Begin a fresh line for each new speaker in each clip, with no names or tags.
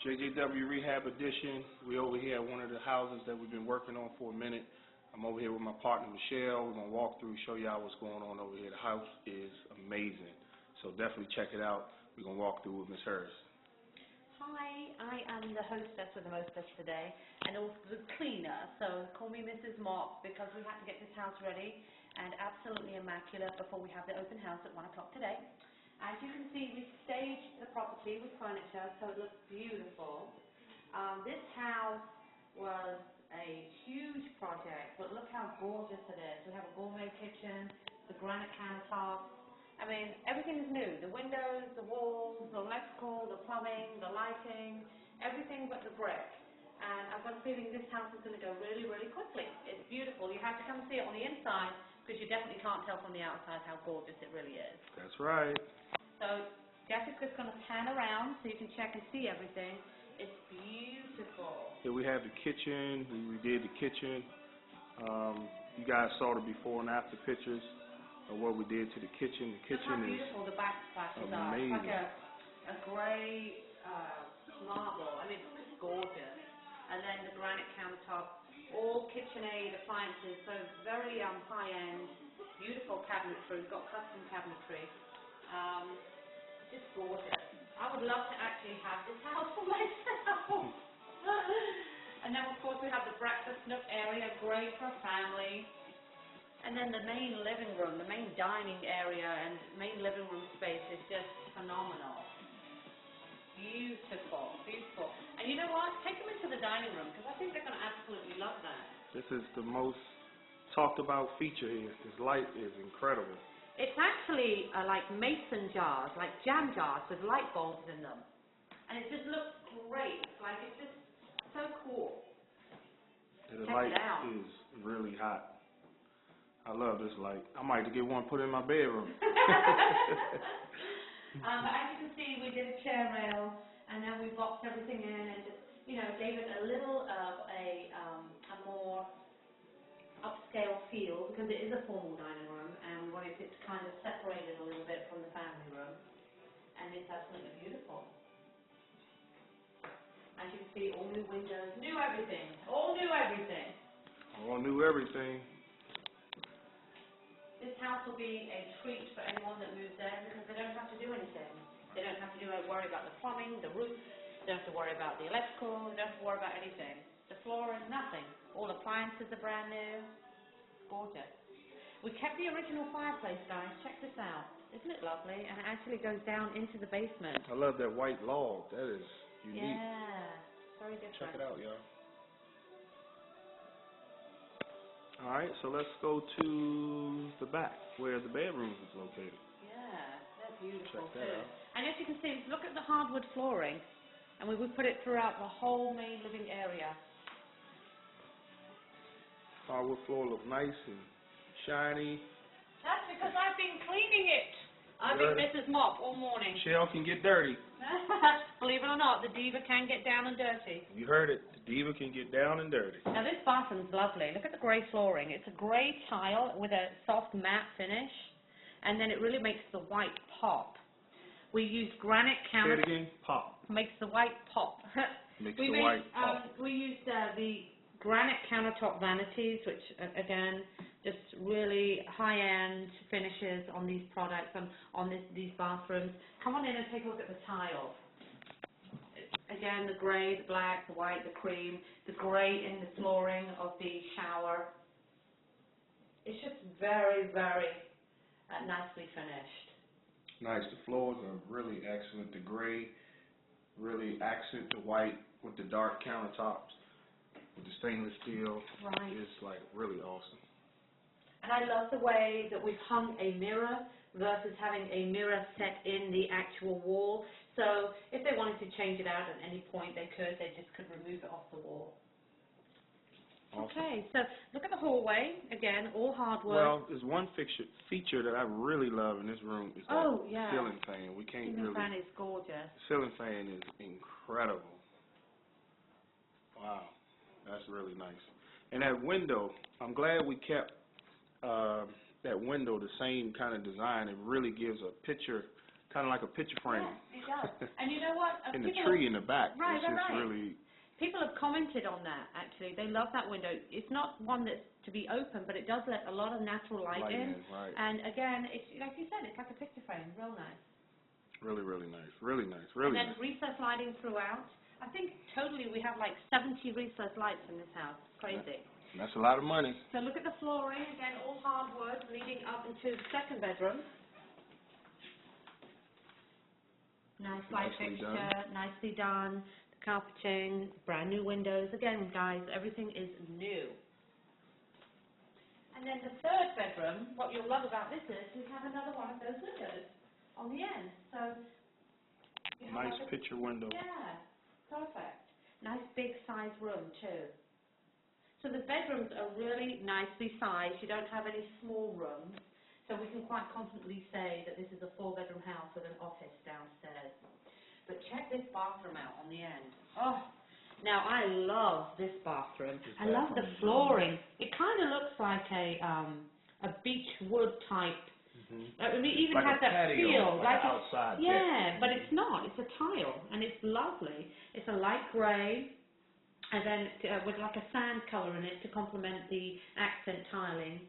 JJW Rehab Edition. We over here at one of the houses that we've been working on for a minute. I'm over here with my partner Michelle. We're going to walk through, show y'all what's going on over here. The house is amazing. So definitely check it out. We're going to walk through with Miss Harris.
Hi, I am the hostess with the mostess today, and also the cleaner, so call me Mrs. Mop, because we had to get this house ready and absolutely immaculate before we have the open house at 1 o'clock today. As you can see, we staged the property with furniture, so it looks beautiful. This house was a huge project, but look how gorgeous it is. We have a gourmet kitchen, the granite countertops. I mean, everything is new. The windows, the walls, the electrical, the plumbing, the lighting, everything but the brick. And I've got a feeling this house is going to go really, really quickly. It's beautiful. You have to come and see it on the inside, because you definitely can't tell from the outside how gorgeous it really is.
That's right.
So Jessica's going to pan around so you can check and see everything. It's beautiful.
Here we have the kitchen. We redid the kitchen. You guys saw the before and after pictures of what we did to the kitchen. The kitchen
Look how beautiful the backsplashes are. It's like a grey marble. I mean, it's gorgeous. And then the granite countertop, all KitchenAid appliances, so very high-end, beautiful cabinetry. We've got custom cabinetry. Just gorgeous. I would love to actually have this house for myself. And then, of course, we have the breakfast nook area, great for a family. And then the main living room, the main dining area and main living room space is just phenomenal. Beautiful, beautiful. And you know what? Take them into the dining room, because I think they're going to absolutely love that.
This is the most talked about feature here. This light is incredible.
It's actually like mason jars, like jam jars with light bulbs in them. And it just looks great. Like, it's just so cool.
And the light is really hot. I love this light. I might get one put in my bedroom.
As you can see, we did a chair rail, and then we boxed everything in and just, gave it a little of a more upscale feel, because it is a formal dining room, and we wanted it to kind of separate it a little bit from the family room. And it's absolutely beautiful. As you can see, all new windows, new everything, all new everything.
All new everything.
This house will be a treat for anyone that moves there, because they don't have to do anything. They don't have to worry about the plumbing, the roof. They don't have to worry about the electrical. They don't have to worry about anything. The flooring, nothing. All appliances are brand new. Gorgeous. We kept the original fireplace, guys. Check this out. Isn't it lovely? And it actually goes down into the basement.
I love that white log. That is unique.
Yeah, very different.
Check it out, y'all. All right, so let's go to the back where the bedroom is located.
Yeah, they're beautiful.
Check that out.
And as you can see, look at the hardwood flooring, and we put it throughout the whole main living area.
Hardwood floor look nice and shiny.
That's because I've been cleaning it. I've been Mrs. Mop all morning.
Shell can get dirty.
Believe it or not, the diva can get down and dirty.
You heard it. The diva can get down and dirty.
Now this bathroom's lovely. Look at the grey flooring. It's a grey tile with a soft matte finish, and then it really makes the white pop. We used granite counter.
Say it again. Pop.
Makes the white pop.
White pop.
We used the granite countertop vanities, which again, just really high-end finishes on these products and on these bathrooms. Come on in and take a look at the tile. Again, the grey, the black, the white, the cream, the grey in the flooring of the shower. It's just very, very nicely finished.
Nice. The floors are really excellent. The grey really accent the white with the dark countertops with the stainless steel.
Right.
It's like really awesome.
And I love the way that we've hung a mirror versus having a mirror set in the actual wall. So if they wanted to change it out at any point, they could. They just could remove it off the wall.
Awesome.
Okay, so look at the hallway. Again, all hardwood.
Well, there's one feature that I really love in this room is that ceiling fan. We can't
ceiling fan is gorgeous.
The ceiling fan is incredible. Wow, that's really nice. And that window, I'm glad we kept that window the same kind of design. It really gives a picture kind of like a picture frame.
Yes, it does. And you know what?
And the tree in the back.
Right,
it's just really.
People have commented on that, actually. They love that window. It's not one that's to be open, but it does let a lot of natural light in.
Right.
And again, it's like you said, it's like a picture frame. Real nice.
Really, really nice. Really nice. Really
and then
nice.
recessed lighting throughout. I think totally we have like 70 recessed lights in this house. It's crazy.
That's a lot of money.
So look at the flooring. Again, all hardwood leading up into the second bedroom. Nice light fixture, nicely done. The carpeting, brand new windows. Again, guys, everything is new. And then the third bedroom, what you'll love about this is we have another one of those windows on the end. So
nice picture window.
Yeah, perfect. Nice big size room too. So the bedrooms are really nicely sized. You don't have any small rooms. So we can quite confidently say that this is a 4-bedroom house with an office downstairs. But check this bathroom out on the end. Oh, now I love this bathroom. I love the flooring. It kind of looks like a beech wood type. I mean, it even
like
has that
patio,
feel,
like outside.
Yeah, but it's not. It's a tile, and it's lovely. It's a light grey, and then with like a sand colour in it to complement the accent tiling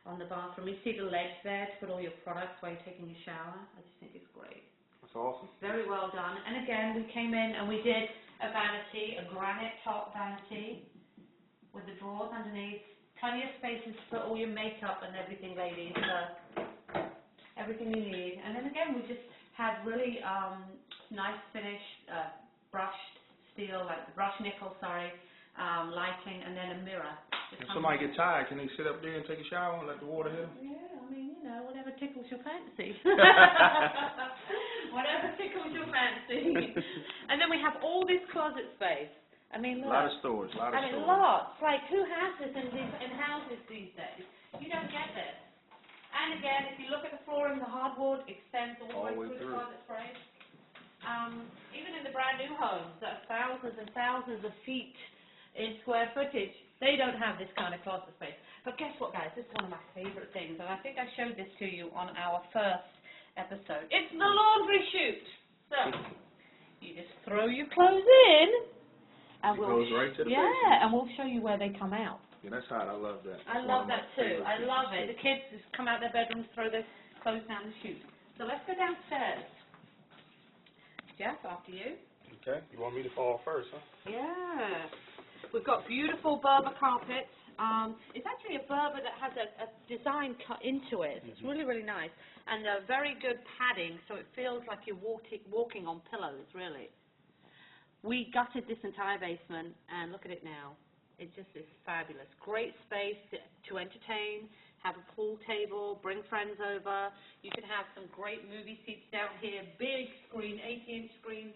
on the bathroom. You see the ledge there to put all your products while you're taking a shower. I just think it's great.
That's awesome.
Very well done. And again, we came in and we did a vanity, a granite top vanity with the drawers underneath. Plenty of spaces to put all your makeup and everything, ladies. Everything you need. And then again, we just had really nice finished brushed steel, like brushed nickel, lighting, and then a mirror.
If somebody get tired, can they sit up there and take a shower and let the water hit them?
Yeah, I mean, whatever tickles your fancy. Whatever tickles your fancy. And then we have all this closet space. I mean, look.
A lot of storage, storage.
Lots. Like, who has this in houses these days? You don't get this. And again, if you look at the flooring, the hardwood extends all the way through the closet space. Even in the brand new homes that are thousands and thousands of feet in square footage, they don't have this kind of closet space. But guess what, guys? This is one of my favorite things, and I think I showed this to you on our first episode. It's the laundry chute. So you just throw your clothes in, and
it goes right to the basement.
and we'll show you where they come out.
Yeah, that's hot. I love that.
I love that too. I love it. The kids just come out of their bedrooms, throw their clothes down the chute. So let's go downstairs. Jeff, after you.
Okay. You want me to fall first, huh?
Yeah. We've got beautiful Berber carpets. It's actually a Berber that has a design cut into it. It's really, really nice. And a very good padding, so it feels like you're walking on pillows, really. We gutted this entire basement, and look at it now. It just is fabulous. Great space to entertain, have a pool table, bring friends over. You can have some great movie seats down here, big screen, 80-inch screen,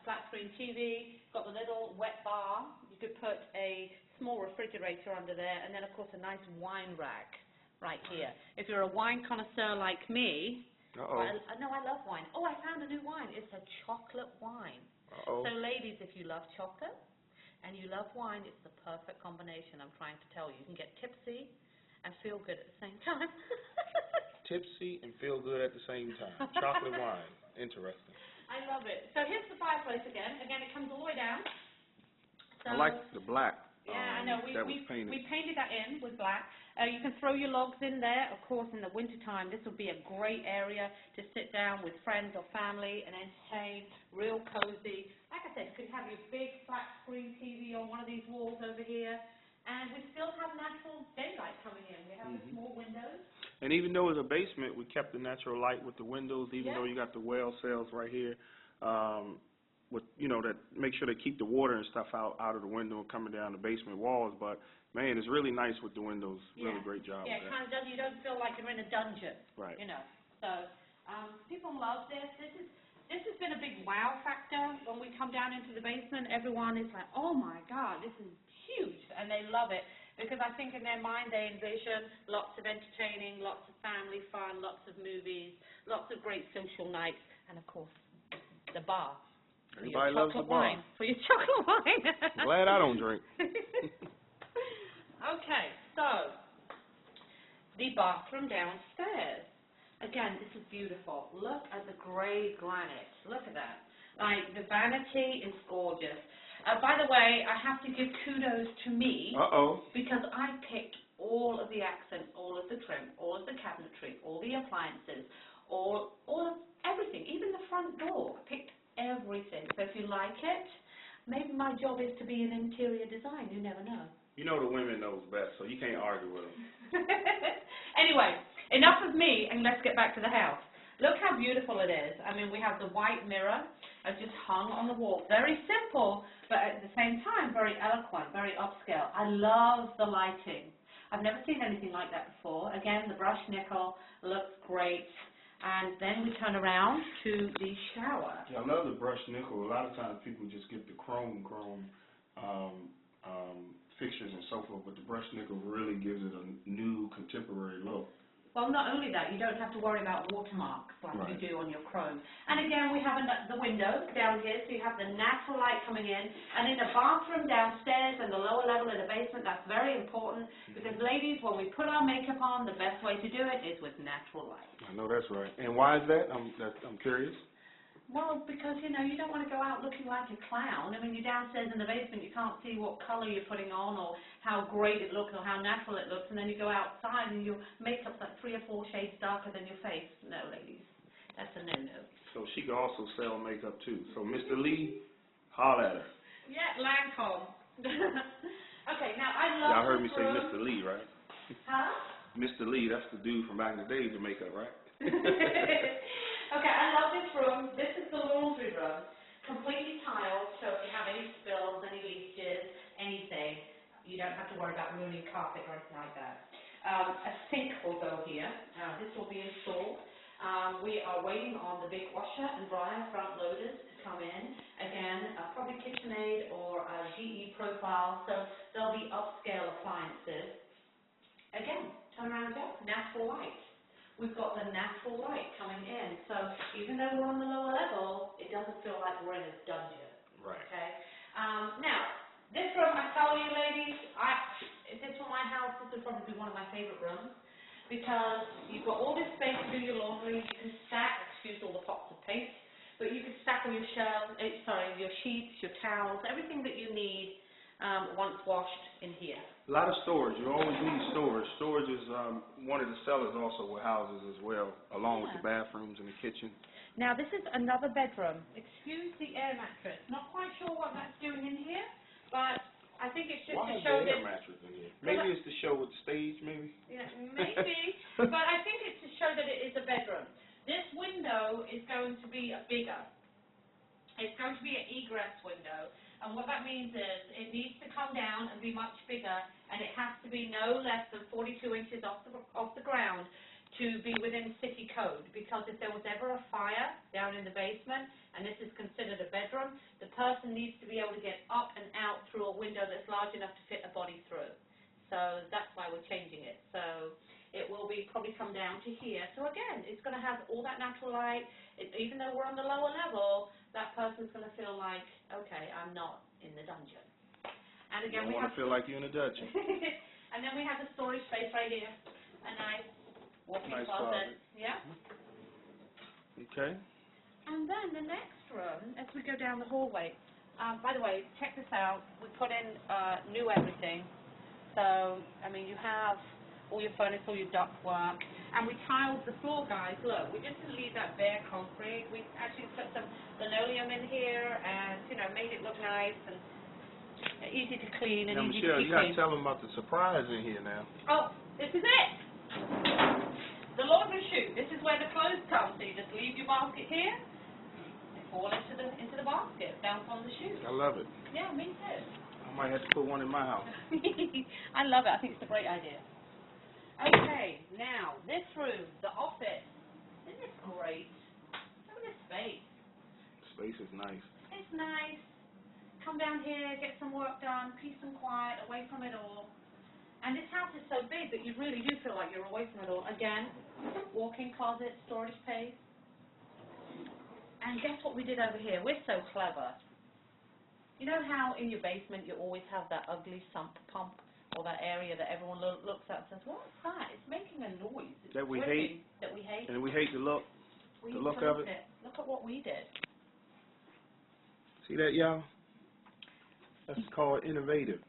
flat screen TV. Got the little wet bar. You could put a small refrigerator under there, and then, of course, a nice wine rack right here. If you're a wine connoisseur like me, I love wine. Oh, I found a new wine. It's a chocolate wine. So, ladies, if you love chocolate, and you love wine, it's the perfect combination, I'm trying to tell you. You can get tipsy and feel good at the same time.
Tipsy and feel good at the same time. Chocolate wine. Interesting.
I love it. So here's the fireplace again. Again, it comes all the way down. So,
I like the black.
Yeah, I know.
That was painted.
We painted that in with black. You can throw your logs in there. Of course, in the wintertime, this would be a great area to sit down with friends or family and entertain. Real cozy. Like I said, you could have your big flat screen TV on one of these walls over here. And we still have natural daylight coming in. We have the small windows.
And even though it's a basement, we kept the natural light with the windows, even though you got the well cells right here. That make sure they keep the water and stuff out of the window and coming down the basement walls. But man, it's really nice with the windows. Really great job.
Yeah, it kind of does. You don't feel like you're in a dungeon.
Right.
So people love this. This has been a big wow factor when we come down into the basement. Everyone is like, oh my God, this is huge, and they love it because I think in their mind they envision lots of entertaining, lots of family fun, lots of movies, lots of great social nights, and of course the bar.
Everybody loves the bar.
For your chocolate wine.
Glad I don't drink.
Okay, so the bathroom downstairs. Again, this is beautiful. Look at the grey granite. Look at that. Like, the vanity is gorgeous. By the way, I have to give kudos to me. Because I picked all of the accents, all of the trim, all of the cabinetry, all the appliances, all of everything, even the front door. Picked everything. So if you like it, maybe my job is to be in interior design. You never know.
You know the women knows best, so you can't argue with them.
Anyway, enough of me, and let's get back to the house. Look how beautiful it is. I mean, we have the white mirror just hung on the wall. Very simple, but at the same time, very eloquent, very upscale. I love the lighting. I've never seen anything like that before. Again, the brushed nickel looks great. And then we turn around to the shower.
Yeah, I love the brushed nickel. A lot of times people just get the chrome fixtures and so forth, but the brushed nickel really gives it a new contemporary look.
Well, not only that, you don't have to worry about watermarks like you do on your chrome. And again, we have the window down here, so you have the natural light coming in. And in the bathroom downstairs and the lower level of the basement, that's very important because, ladies, when we put our makeup on, the best way to do it is with natural light.
I know that's right. And why is that? I'm curious.
Well, because, you know, you don't want to go out looking like a clown. I mean, you're downstairs in the basement, you can't see what color you're putting on or how great it looks or how natural it looks, and then you go outside and your makeup's like 3 or 4 shades darker than your face. No, ladies, that's a no-no.
So she can also sell makeup, too. So, Mr. Lee, holler at her.
Yeah, Lancome. Okay, now I love
Y'all heard me
this
say
room.
Mr. Lee, right?
Huh?
Mr. Lee, that's the dude from back in the days with makeup, right?
Okay, I love this room. This is the laundry room, completely tiled, so if you have any spills, any leakages, anything, you don't have to worry about ruining carpet or anything like that. A sink will go here. This will be installed. We are waiting on the big washer and dryer front loaders to come in. Again, probably KitchenAid or a GE profile, so they'll be upscale appliances. Again, turn around and go, natural light. We've got the natural light coming in, so even though we're on the lower level, it doesn't feel like we're in a dungeon.
Right.
Okay. Now, this room, I tell you, ladies, if this were my house, this would probably be one of my favorite rooms because you've got all this space to do your laundry. You can stack, excuse all the pots of paste, but you can stack all your your sheets, your towels, everything that you need once washed in here.
A lot of storage. You always need storage. Storage is one of the sellers also with houses as well, along with the bathrooms and the kitchen.
Now, this is another bedroom. Excuse the air mattress. Not quite sure what that's doing in here, but I think it's just to show
that. Why is the air mattress in here? Maybe it's to show with the stage, maybe?
Yeah, maybe. But I think it's to show that it is a bedroom. This window is going to be bigger. It's going to be an egress window. And what that means is it needs to come down and be much bigger, and it has to be no less than 42 inches off the ground to be within city code, because if there was ever a fire down in the basement, and this is considered a bedroom, the person needs to be able to get up and out through a window that's large enough to fit a body through. So that's why we're changing it. So it will be probably come down to here. So again, it's going to have all that natural light. Even though we're on the lower level, that person's going to feel like, okay, I'm not in the dungeon. And again,
we want to feel like you're in a dungeon.
And then we have the storage space right here. A nice walk-in closet. Yeah.
Okay.
And then the next room, as we go down the hallway, by the way, check this out. We put in new everything. So, I mean, you have all your furnace, all your ductwork, and we tiled the floor, guys. Look, we just didn't leave that bare concrete. We actually put some linoleum in here and, you know, made it look nice and easy to clean and
now,
easy
Michelle,
to keep
you got to
clean.
tell them about the surprise in here now.
Oh, this is it. The laundry chute. This is where the clothes come. So you just leave your basket here. They fall into the basket, bounce on the chute.
I love it.
Yeah, me too.
I might have to put one in my house.
I love it. I think it's a great idea. Okay, now, this room, the office. Isn't this great? Look at this space.
Space is nice.
It's nice. Come down here, get some work done, peace and quiet, away from it all. And this house is so big that you really do feel like you're away from it all. Again, walk-in closet, storage space. And guess what we did over here? We're so clever. You know how in your basement you always have that ugly sump pump or that area that everyone looks at and says, what's that? It's making a noise. It's
That we
dripping,
hate.
That we hate.
And we hate the look
We
of
improved
it.
Look at what we did.
See that, y'all? That's called innovative.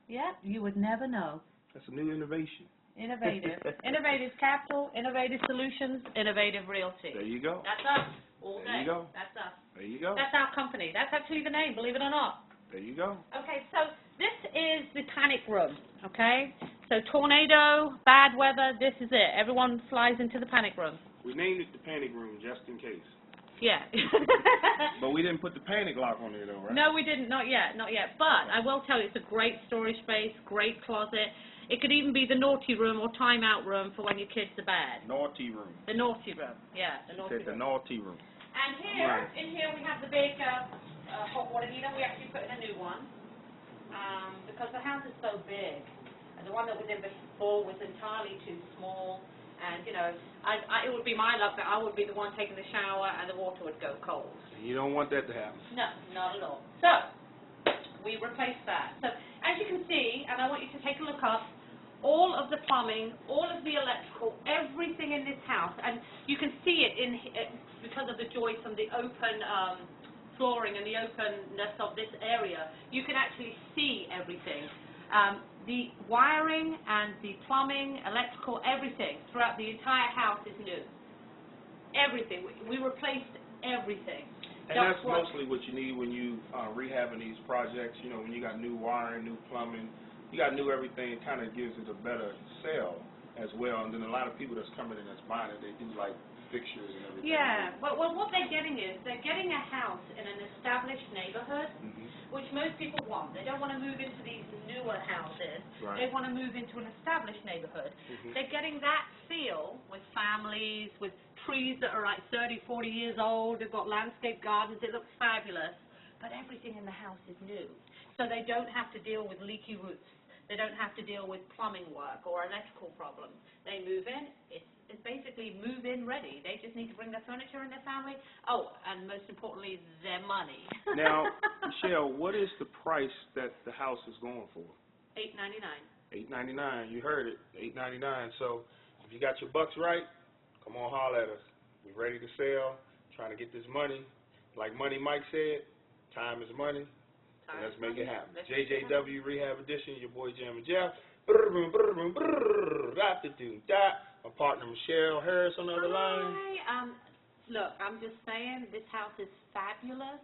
Yeah, you would never know.
That's a new innovation.
Innovative. Innovative capital, innovative solutions, innovative realty.
There you go.
That's us all day.
There you go.
That's us.
There you go.
That's our company. That's actually the name, believe it or not.
There you go.
Okay, so this is the panic room, okay? So tornado, bad weather, this is it. Everyone flies into the panic room.
We named it the panic room just in case.
Yeah.
But we didn't put the panic lock on there though, right?
No, we didn't. Not yet. Not yet. But I will tell you, it's a great storage space, great closet. It could even be the naughty room or timeout room for when your kids are bad.
Naughty room.
The naughty room. Yeah, the naughty room.
The naughty room.
And here, in here, we have the big hot water heater. We actually put in a new one because the house is so big. And the one that was in before was entirely too small. And, you know, it would be my luck that I would be the one taking the shower and the water would go cold.
You don't want that to happen.
No, not at all. So, we replaced that. So, as you can see, and I want you to take a look up, all of the plumbing, all of the electrical, everything in this house, and you can see it because of the joists and the open flooring and the openness of this area. You can actually see everything. The wiring and the plumbing, electrical, everything throughout the entire house is new. Everything. We replaced everything.
And that's mostly what you need when you rehabbing these projects. You know, when you got new wiring, new plumbing, you got new everything. It kind of gives it a better sell as well. And then a lot of people that's coming in that's buying it, they do like fixtures and everything.
Yeah. Well, what they're getting is they're getting a house in an established neighborhood, which most people want. They don't want to move into these newer houses.
Right.
They want to move into an established neighborhood. They're getting that feel with families, with trees that are like 30, 40 years old. They've got landscape gardens. It looks fabulous. But everything in the house is new. So they don't have to deal with leaky roofs. They don't have to deal with plumbing work or electrical problems. They move in. It's basically move-in ready. They just need to bring their furniture and their family. Oh, and most importantly, their money.
Now, Michelle, what is the price that the house is going for?
$899.
$899. You heard it. $899. So if you got your bucks right, come on, holler at us. We're ready to sell. Trying to get this money. Like Money Mike said, time is money. So let's make it happen. JJW Rehab Edition. Your boy Jam and Jeff. My partner Michelle Harris on the other line.
Hi. Look, I'm just saying, this house is fabulous.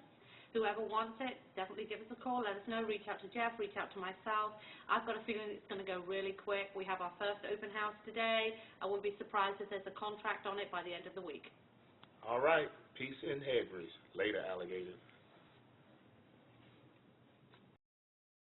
Whoever wants it, definitely give us a call. Let us know. Reach out to Jeff. Reach out to myself. I've got a feeling it's going to go really quick. We have our first open house today. I wouldn't be surprised if there's a contract on it by the end of the week.
All right. Peace and head grease. Later, alligator.